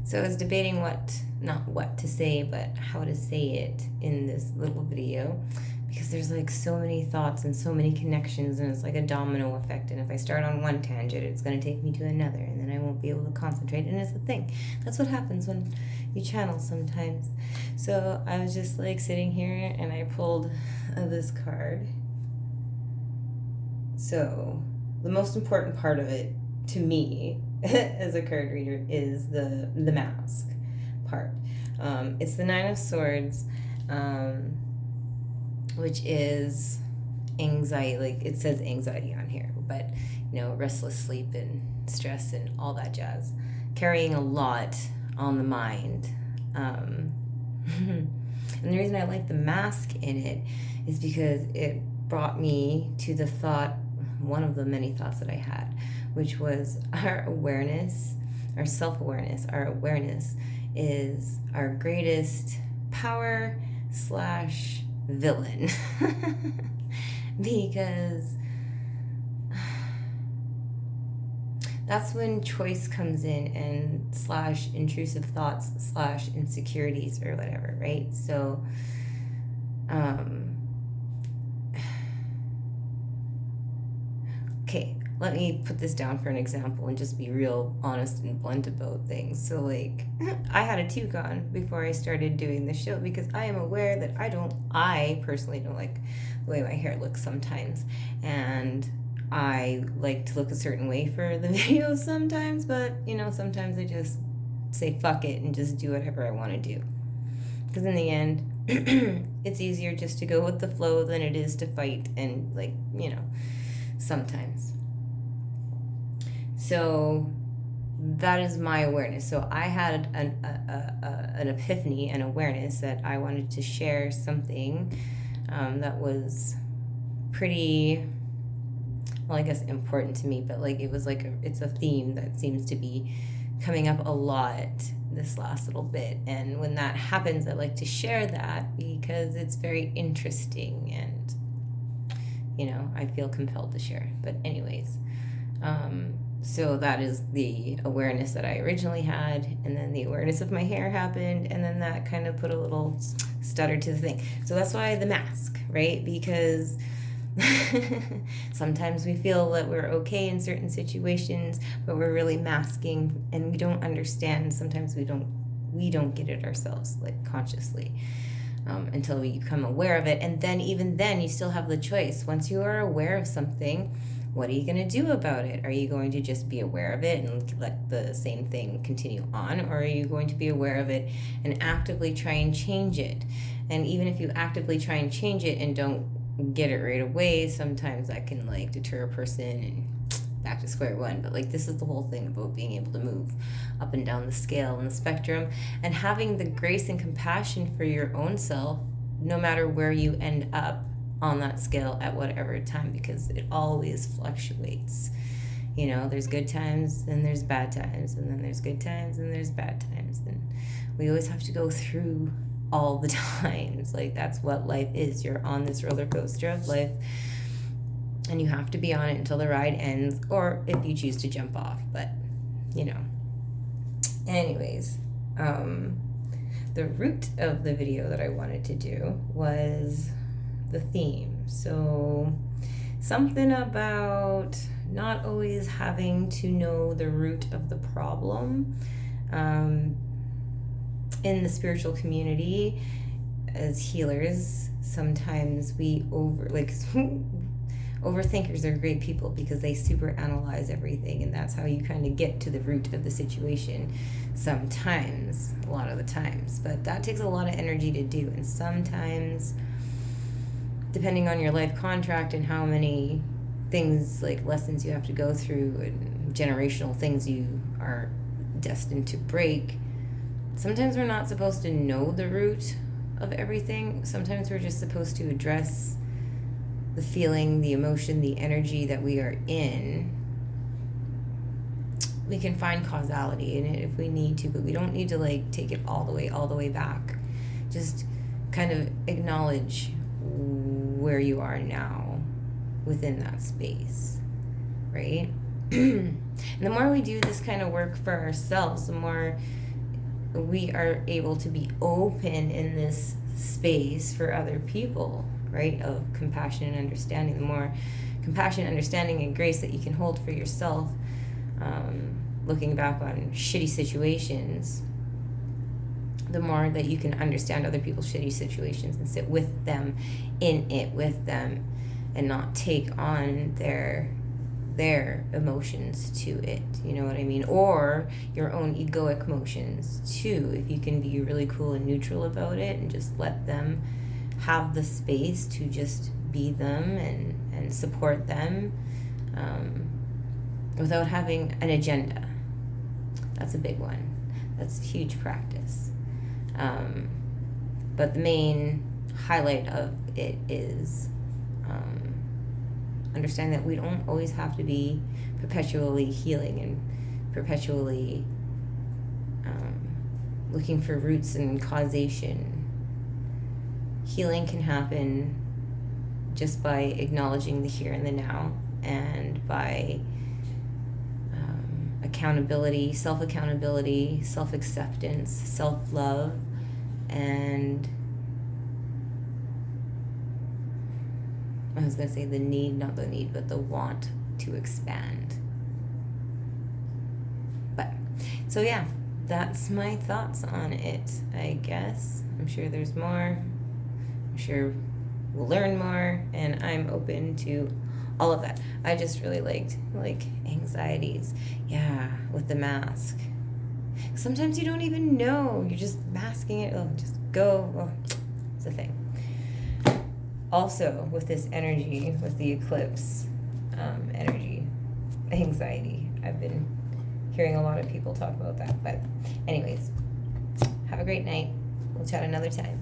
So I was debating not what to say, but how to say it in this little video, because there's like so many thoughts and so many connections, and it's like a domino effect. And if I start on one tangent, it's going to take me to another, and then I won't be able to concentrate. And it's the thing. That's what happens when you channel sometimes. So I was just like sitting here, and I pulled this card. So the most important part of it to me as a card reader is the mask part. It's the Nine of Swords, which is anxiety. Like it says anxiety on here, but restless sleep and stress and all that jazz, carrying a lot on the mind. And the reason I like the mask in it is because it brought me to the thought, one of the many thoughts that I had, which was our awareness, our self-awareness, our awareness is our greatest power / villain. Because that's when choice comes in, and / intrusive thoughts / insecurities or whatever, right? So okay, let me put this down for an example and just be real honest and blunt about things. So like I had a toque on before I started doing the show because I am aware that I personally don't like the way my hair looks sometimes, and I like to look a certain way for the videos sometimes, but sometimes I just say fuck it and just do whatever I want to do, because in the end it's easier just to go with the flow than it is to fight and sometimes. So that is my awareness. So I had an epiphany, an awareness that I wanted to share something that was pretty, well, I guess important to me, but like it was like it's a theme that seems to be coming up a lot this last little bit. And when that happens, I like to share that because it's very interesting, and I feel compelled to share. But anyways, so that is the awareness that I originally had, and then the awareness of my hair happened, and then that kind of put a little stutter to the thing. So that's why the mask, right? Because sometimes we feel that we're okay in certain situations, but we're really masking, and we don't understand. Sometimes we don't get it ourselves, like consciously. Until we become aware of it. And then even then you still have the choice. Once you are aware of something, what are you going to do about it? Are you going to just be aware of it and let the same thing continue on? Or are you going to be aware of it and actively try and change it? And even if you actively try and change it and don't get it right away, sometimes that can like deter a person and back to square one. But like this is the whole thing about being able to move up and down the scale and the spectrum, and having the grace and compassion for your own self no matter where you end up on that scale at whatever time, because it always fluctuates. There's good times and there's bad times, and then there's good times and there's bad times, and we always have to go through all the times. Like that's what life is. You're on this roller coaster of life, and you have to be on it until the ride ends, or if you choose to jump off. But anyways, the root of the video that I wanted to do was the theme. So something about not always having to know the root of the problem. In the spiritual community, as healers, sometimes we overthinkers are great people because they super analyze everything, and that's how you kind of get to the root of the situation sometimes, a lot of the times. But that takes a lot of energy to do, and sometimes, depending on your life contract and how many things, like lessons you have to go through and generational things you are destined to break, sometimes we're not supposed to know the root of everything. Sometimes we're just supposed to address the feeling, the emotion, the energy that we are in. We can find causality in it if we need to, but we don't need to like take it all the way back. Just kind of acknowledge where you are now within that space, right? And the more we do this kind of work for ourselves, the more we are able to be open in this space for other people, right? Of compassion and understanding. The more compassion, understanding, and grace that you can hold for yourself, looking back on shitty situations, the more that you can understand other people's shitty situations and sit with them, in it with them, and not take on their emotions to it, you know what I mean? Or your own egoic emotions too, if you can be really cool and neutral about it and just let them have the space to just be them and support them, without having an agenda. That's a big one. That's a huge practice. But the main highlight of it is understand that we don't always have to be perpetually healing and perpetually looking for roots and causation. Healing can happen just by acknowledging the here and the now, and by accountability, self-accountability, self-acceptance, self-love, and I was going to say the need, not the need, but the want to expand. But, so yeah, that's my thoughts on it, I guess. I'm sure there's more. I'm sure we'll learn more, and I'm open to all of that. I just really liked, anxieties. Yeah, with the mask. Sometimes you don't even know. You're just masking it. Oh, just go. Oh, it's a thing. Also, with this energy, with the eclipse energy, anxiety, I've been hearing a lot of people talk about that. But anyways, have a great night. We'll chat another time.